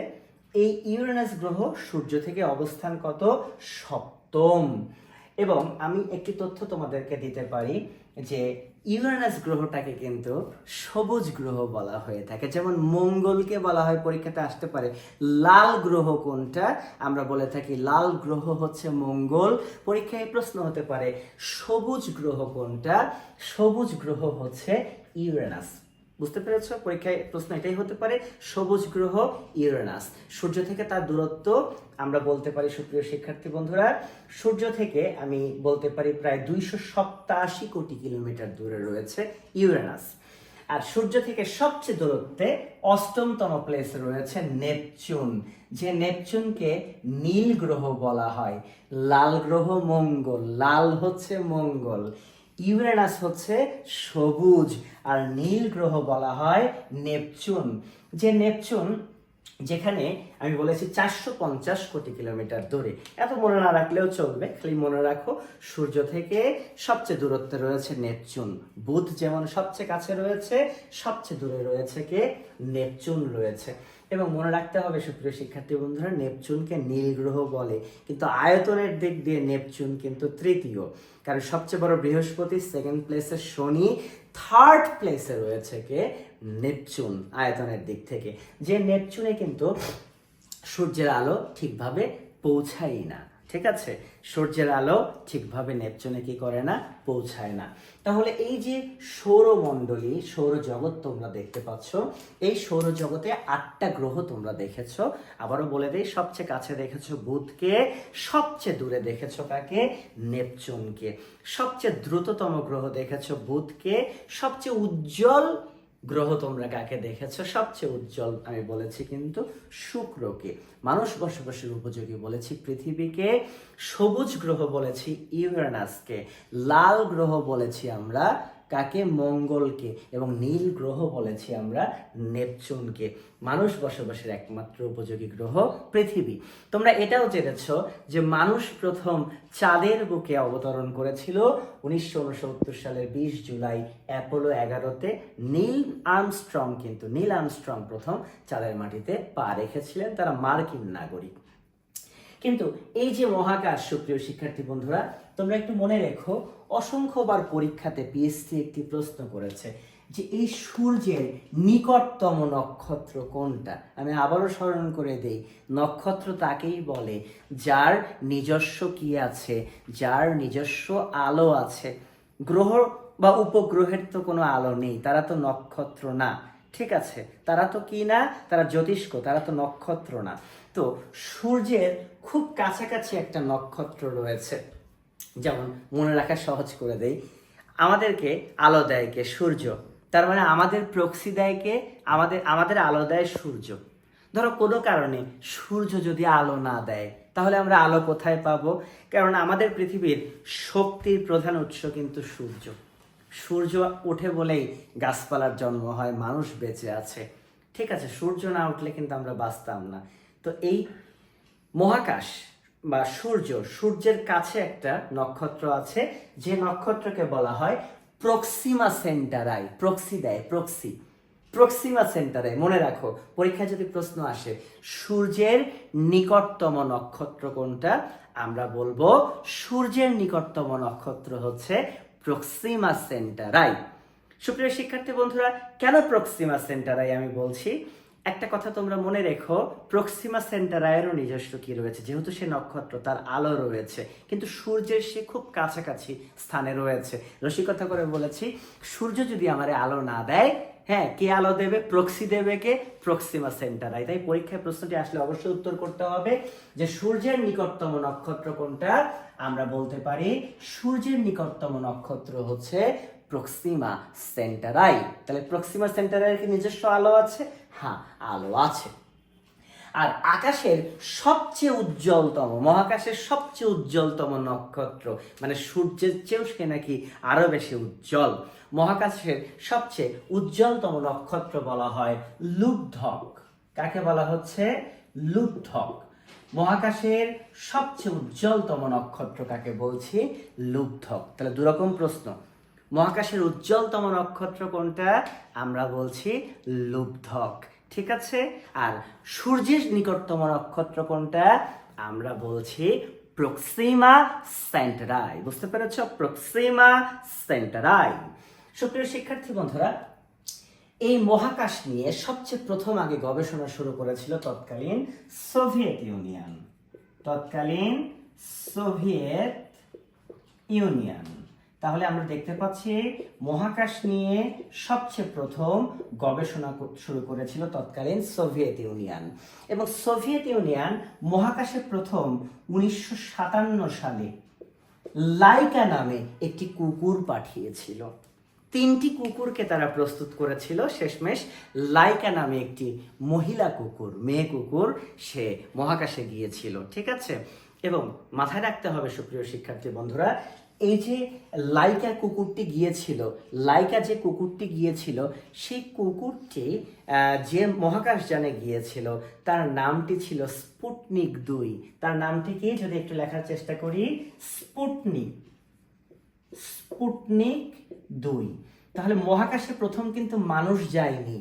এই ইউরেনাস গ্রহ সূর্য থেকে অবস্থান কত? সপ্তম। এবং আমি একটি তথ্য তোমাদেরকে দিতে পারি যে ইউরেনাস গ্রহটাকে কিন্তু সবুজ গ্রহ বলা হয়ে থাকে। যেমন মঙ্গলকে বলা হয়, পরীক্ষাতে আসতে পারে, লাল গ্রহ কোনটা? আমরা বলে থাকি লাল গ্রহ হচ্ছে মঙ্গল। পরীক্ষায় প্রশ্ন হতে পারে সবুজ গ্রহ কোনটা? সবুজ গ্রহ হচ্ছে ইউরেনাস। বুঝতে পেরেছ? পরীক্ষায় প্রশ্ন এটাই হতে পারে, সবুজ গ্রহ ইউরেনাস। সূর্য থেকে তার দূরত্ব আমরা বলতে পারি সুপ্রিয় শিক্ষার্থী বন্ধুরা, সূর্য থেকে আমি বলতে পারি প্রায় 287 কোটি কিলোমিটার দূরে রয়েছে ইউরেনাস। আর সূর্য থেকে সবচেয়ে দূরত্বে অষ্টমতম প্লেসে রয়েছে নেপচুন, যে নেপচুনকে নীল গ্রহ বলা হয়। লাল গ্রহ মঙ্গল, লাল হচ্ছে মঙ্গল, ইউরেনাস হচ্ছে সবুজ, আর নীল গ্রহ বলা হয় নেপচুন। যে নেপচুন, যেখানে আমি বলেছি 450 কোটি কিলোমিটার দূরে। এত মনে না রাখলেও চলবে, খালি মনে রাখো সূর্য থেকে সবচেয়ে দূরত্বে রয়েছে নেপচুন। বুধ যেমন সবচেয়ে কাছে রয়েছে, সবচেয়ে দূরে রয়েছে কে? নেপচুন রয়েছে। এবং মনে রাখতে হবে সুপ্রিয় শিক্ষার্থী বন্ধুরা, নেপচুনকে নীল গ্রহ বলে, কিন্তু আয়তনের দিক দিয়ে নেপচুন কিন্তু তৃতীয়। কারণ সবচেয়ে বড় বৃহস্পতি, সেকেন্ড প্লেসে শনি, থার্ড প্লেসে রয়েছে কে? নেপচুন আয়তনের দিক থেকে। যে নেপচুনে কিন্তু সূর্যের আলো ঠিকভাবে পৌঁছায় না। ঠিক আছে, সূর্যের আলো ঠিকভাবে নেপচুনে কি করে না? পৌঁছায় না। তাহলে এই যে সৌরমণ্ডলী, সৌরজগৎ তোমরা দেখতে পাচ্ছ, এই সৌরজগতে 8টা গ্রহ তোমরা দেখেছো। আবারও বলে দেই, সবচেয়ে কাছে দেখেছো বুধকে, সবচেয়ে দূরে দেখেছো কাকে? নেপচুনকে। সবচেয়ে দ্রুততম গ্রহ দেখেছো বুধকে, সবচেয়ে উজ্জ্বল গ্রহ তোমরা কাকে দেখেছো? সবচেয়ে উজ্জ্বল আমি বলেছি কিন্তু শুক্রকে। মানুষ বসবাসের উপযোগী বলেছি পৃথিবীকে, সবুজ গ্রহ বলেছি ইউরেনাসকে, লাল গ্রহ বলেছি আমরা কাকে? মঙ্গলকে, এবং নীল গ্রহ বলেছি আমরা নেপচুনকে। মানুষ বসবাসের একমাত্র উপযোগী গ্রহ পৃথিবী। তোমরা এটাও জেনেছ যে মানুষ প্রথম চাঁদের বুকে অবতরণ করেছিল 1969 সালের 20 জুলাই অ্যাপোলো 11-তে। নীল আর্মস্ট্রং প্রথম চাঁদের মাটিতে পা রেখেছিলেন, তারা মার্কিন নাগরিক। কিন্তু এই যে মহাকাশ, সুপ্রিয় শিক্ষার্থী বন্ধুরা, তোমরা একটু মনে রেখো, অসংখ্যবার পরীক্ষাতে পিএসসি একটি প্রশ্ন করেছে যে এই সূর্যের নিকটতম নক্ষত্র কোনটা। আমি আবারও স্মরণ করে দেই, নক্ষত্র তাকেই বলে যার নিজস্ব কি আছে, যার নিজস্ব আলো আছে। গ্রহ বা উপগ্রহের তো কোনো আলো নেই, তারা তো নক্ষত্র না, ঠিক আছে? তারা তো কি না, তারা জ্যোতিষ্ক, তারা তো নক্ষত্র না। তো সূর্যের খুব কাছাকাছি একটা নক্ষত্র রয়েছে, যেমন মনে রাখা সহজ করে দেই, আমাদেরকে আলো দেয় কে? সূর্য। তার মানে আমাদের প্রক্সি দেয় কে? আমাদের আলো দেয় সূর্য। ধরো কোনো কারণে সূর্য যদি আলো না দেয়, তাহলে আমরা আলো কোথায় পাবো? কারণ আমাদের পৃথিবীর শক্তির প্রধান উৎস কিন্তু সূর্য। সূর্য ওঠে বলেই গাছপালার জন্ম হয়, মানুষ বেঁচে আছে, ঠিক আছে? সূর্য না উঠলে কিন্তু আমরা বাঁচতাম না। তো এই মহাকাশ বা সূর্যের কাছে একটা নক্ষত্র আছে, যে নক্ষত্রকে বলা হয় প্রক্সিমা সেন্টারাই। Proxima Centauri. মনে রাখো, পরীক্ষায় যদি প্রশ্ন আসে সূর্যের নিকটতম নক্ষত্র কোনটা, আমরা বলবো সূর্যের নিকটতম নক্ষত্র হচ্ছে প্রক্সিমা সেন্টারাই। সুপ্রিয় শিক্ষার্থী বন্ধুরা, কেন প্রক্সিমা সেন্টারাই আমি বলছি, একটা কথা তোমরা মনে রেখো, প্রক্সিমা সেন্টারাইয়েরও নিজস্ব কি রয়েছে, যেহেতু সে নক্ষত্র, তার আলো রয়েছে, কিন্তু সূর্যের সে খুব কাছাকাছি স্থানে রয়েছে। রসিকতা করে বলেছি, সূর্য যদি আমার আলো না দেয়, হ্যাঁ, কে আলো দেবে? প্রক্সি দেবে কে? Proxima Centauri. তাই পরীক্ষায় প্রশ্নটি আসলে অবশ্যই উত্তর করতে হবে যে সূর্যের নিকটতম নক্ষত্র কোনটা। আমরা বলতে পারি সূর্যের নিকটতম নক্ষত্র হচ্ছে প্রক্সিমা সেন্টারাই। তাহলে প্রক্সিমা সেন্টারাইয়ের কি নিজস্ব আলো আছে? হ্যাঁ, আলো আছে। আর আকাশের সবচেয়ে উজ্জ্বলতম, মহাকাশের সবচেয়ে উজ্জ্বলতম নক্ষত্র, মানে সূর্যের চেয়েও সে নাকি আরো বেশি উজ্জ্বল, মহাকাশের সবচেয়ে উজ্জ্বলতম নক্ষত্র বলা হয় লুব্ধক। কাকে বলা হচ্ছে? লুব্ধক। মহাকাশের সবচেয়ে উজ্জ্বলতম নক্ষত্র কাকে বলছি? লুব্ধক। তাহলে দুরকম প্রশ্ন, মহাকাশের উজ্জ্বলতম নক্ষত্র কোনটা? আমরা বলছি লুব্ধক, ঠিক আছে? আর সূর্যের নিকটতম নক্ষত্র কোনটা? আমরা বলছি প্রক্সিমা সেন্টারাই। বুঝতে পেরেছ? Proxima Centauri. সুপ্রিয় শিক্ষার্থী বন্ধুরা, এই মহাকাশ নিয়ে সবচেয়ে প্রথম আগে গবেষণা শুরু করেছিল তৎকালীন সোভিয়েত ইউনিয়ন। তাহলে আমরা দেখতে পাচ্ছি মহাকাশ নিয়ে সবচেয়ে প্রথম গবেষণা শুরু করেছিল তৎকালীন সোভিয়েত ইউনিয়ন। এবং সোভিয়েত ইউনিয়ন মহাকাশে প্রথম 1957 সালে লাইকা নামে একটি কুকুর পাঠিয়েছিল। 3টি কুকুরকে তারা প্রস্তুত করেছিল, শেষমেশ লাইকা নামে একটি মহিলা কুকুর, মেয়ে কুকুর, সে মহাকাশে গিয়েছিল, ঠিক আছে? এবং মাথায় রাখতে হবে সুপ্রিয় শিক্ষার্থী বন্ধুরা, এই যে লাইকা যে কুকুরটি গিয়েছিল, সেই কুকুরটি যে মহাকাশযানে গিয়েছিল তার নামটি ছিল স্পুটনিক 2। তার নামটি কি, যদি একটু লেখার চেষ্টা করি, স্পুটনিক 2। তাহলে মহাকাশে প্রথম কিন্তু মানুষ যায়নি,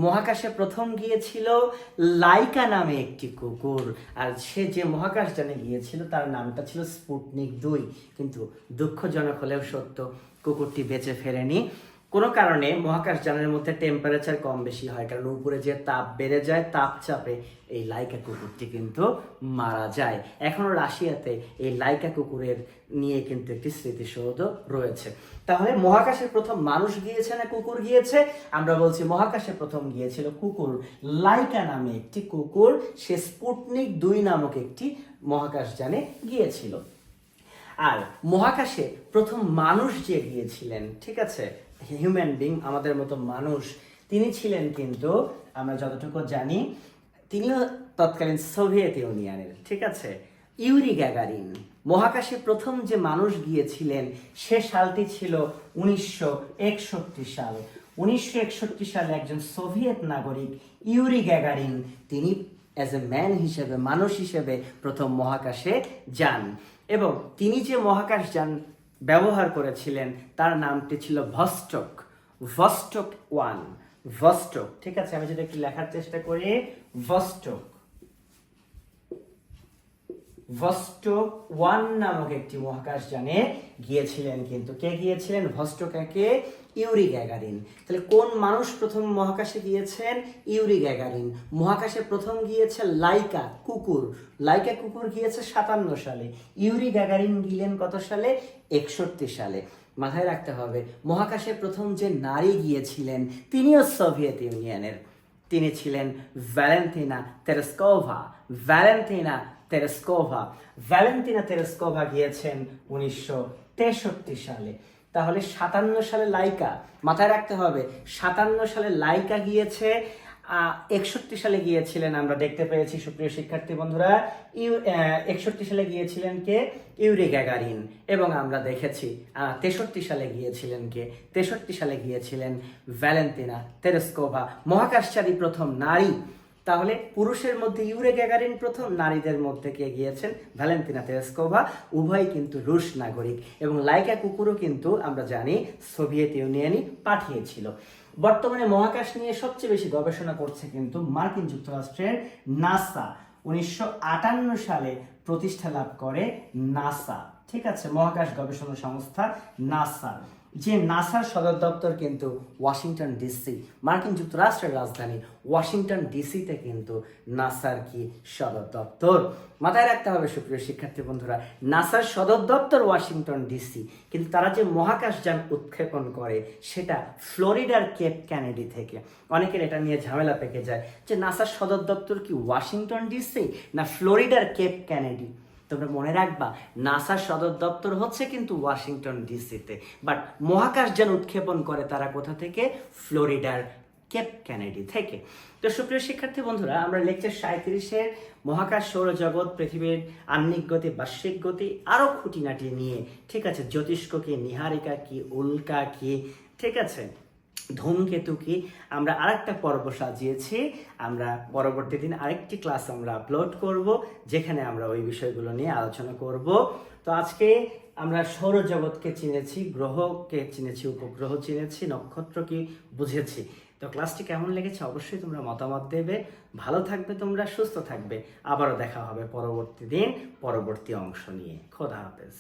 মহাকাশে প্রথম গিয়েছিল লাইকা নামে একটি কুকুর, আর সে যে মহাকাশযানে গিয়েছিল তার নামটা ছিল স্পুটনিক 2। কিন্তু দুঃখজনক হলেও সত্য, কুকুরটি বেঁচে ফেরেনি। কোনো কারণে মহাকাশযানের মধ্যে টেম্পারেচার কম বেশি হয়, কারণ উপরে যে তাপ বেড়ে যায়, তাপচাপে এই লাইকা কুকুরটি কিন্তু মারা যায়। এখনো রাশিয়াতে এই লাইকা কুকুরের নিয়ে কিন্তু একটি স্মৃতিসৌধ রয়েছে। তাহলে মহাকাশে প্রথম মানুষ গিয়েছে না কুকুর গিয়েছে? আমরা বলছি মহাকাশে প্রথম গিয়েছিল কুকুর, লাইকা নামে একটি কুকুর, সে স্পুটনিক 2 নামক একটি মহাকাশযানে গিয়েছিল। আর মহাকাশে প্রথম মানুষ যে গিয়েছিলেন, ঠিক আছে, হিউম্যান বিং, আমাদের মতো মানুষ, তিনি ছিলেন কিন্তু, আমরা যতটুকু জানি, তিনিও তৎকালীন সোভিয়েত ইউনিয়নের, ঠিক আছে, ইউরি গ্যাগারিন। মহাকাশে প্রথম যে মানুষ গিয়েছিলেন সে সালটি ছিল 1961 সাল। 1961 সালে একজন সোভিয়েত নাগরিক ইউরি গ্যাগারিন, তিনি অ্যাজ এ ম্যান হিসেবে, মানুষ হিসেবে প্রথম মহাকাশে যান। এবং তিনি যে মহাকাশযান ব্যবহার করেছিলেন তার নামটি ছিল ভস্টক 1। ভস্টক, ঠিক আছে? আমি যদি একটু লেখার চেষ্টা করি, ভস্টক ভস্টক 1 নামক একটি মহাকাশযানে গিয়েছিলেন। কিন্তু কে গিয়েছিলেন? ভস্টক 1-এ ইউরি গ্যাগারিন। তাহলে কোন মানুষ প্রথম মহাকাশে গিয়েছেন? Yuri Gagarin. মহাকাশে প্রথম গিয়েছে লাইকা কুকুর। লাইকা কুকুর গিয়েছে 57 সালে। ইউরি গ্যাগারিন গেলেন কত সালে? 61 সালে। মাথায় রাখতে হবে, মহাকাশে প্রথম যে নারী গিয়েছিলেন তিনিও সোভিয়েত ইউনিয়নের। তিনি ছিলেন ভ্যালেন্টিনা তেরেস্কোভা। ভ্যালেন্টিনা তেরেস্কোভা গিয়েছেন 1963 সালে। তাহলে 57 সালে লাইকা, মাথায় রাখতে হবে 57 সালে লাইকা গিয়েছে, 61 সালে গিয়েছিলেন, আমরা দেখতে পেয়েছি সুপ্রিয় শিক্ষার্থী বন্ধুরা, 61 সালে গিয়েছিলেন কে? Yuri Gagarin. এবং আমরা দেখেছি 63 সালে গিয়েছিলেন কে? 63 সালে গিয়েছিলেন ভ্যালেন্টিনা তেরেস্কোভা, মহাকাশচারী প্রথম নারী। তাহলে পুরুষের মধ্যে ইউরি গ্যাগারিন প্রথম, নারীদের মধ্যে কে গিয়েছেন? Valentina Tereshkova. উভয় কিন্তু রুশ নাগরিক। এবং লাইকা কুকুরও কিন্তু আমরা জানি সোভিয়েত ইউনিয়নই পাঠিয়েছিল। বর্তমানে মহাকাশ নিয়ে সবচেয়ে বেশি গবেষণা করছে কিন্তু মার্কিন যুক্তরাষ্ট্রের নাসা। 1958 সালে প্রতিষ্ঠা লাভ করে নাসা, ঠিক আছে, মহাকাশ গবেষণা সংস্থা নাসা। যে নাসার সদর দপ্তর কিন্তু ওয়াশিংটন ডিসি, মার্কিন যুক্তরাষ্ট্রের রাজধানী ওয়াশিংটন ডিসিতে কিন্তু নাসার কি সদর দপ্তর। মাথায় রাখতে হবে সুপ্রিয় শিক্ষার্থী বন্ধুরা, নাসার সদর দপ্তর ওয়াশিংটন ডিসি, কিন্তু তারা যে মহাকাশযান উৎক্ষেপণ করে সেটা ফ্লোরিডার কেপ কেনেডি থেকে। অনেকের এটা নিয়ে ঝামেলা পেকে যায় যে নাসার সদর দপ্তর কি ওয়াশিংটন ডিসি না ফ্লোরিডার কেপ কেনেডি। তোমরা মনে রাখবা, নাসার সদর দপ্তর হচ্ছে কিন্তু ওয়াশিংটন ডিসিতে, বাট মহাকাশযান উৎক্ষেপণ করে তারা কোথা থেকে? ফ্লোরিডার কেপ কেনেডি থেকে। তো সুপ্রিয় শিক্ষার্থী বন্ধুরা, আমরা লেকচার 37-এর মহাকাশ সৌরজগৎ, পৃথিবীর আহ্নিক গতি, বার্ষিক গতি, আরও খুঁটিনাটি নিয়ে, ঠিক আছে, জ্যোতিষ্ক কি, নীহারিকা কি, উল্কা কি, ঠিক আছে, ধূমকেতু কি, আমরা আরেকটা পর্ব সাজিয়েছি। আমরা পরবর্তী দিন আরেকটি ক্লাস আমরা আপলোড করব, যেখানে আমরা ওই বিষয়গুলো নিয়ে আলোচনা করব। তো আজকে আমরা সৌরজগৎকে চিনেছি, গ্রহকে চিনেছি, উপগ্রহ চিনেছি, নক্ষত্র কি বুঝেছি। তো ক্লাসটি কেমন লেগেছে অবশ্যই তোমরা মতামত দেবে। ভালো থাকবে তোমরা, সুস্থ থাকবে। আবারও দেখা হবে পরবর্তী দিন পরবর্তী অংশ নিয়ে। খোদা হাফেজ।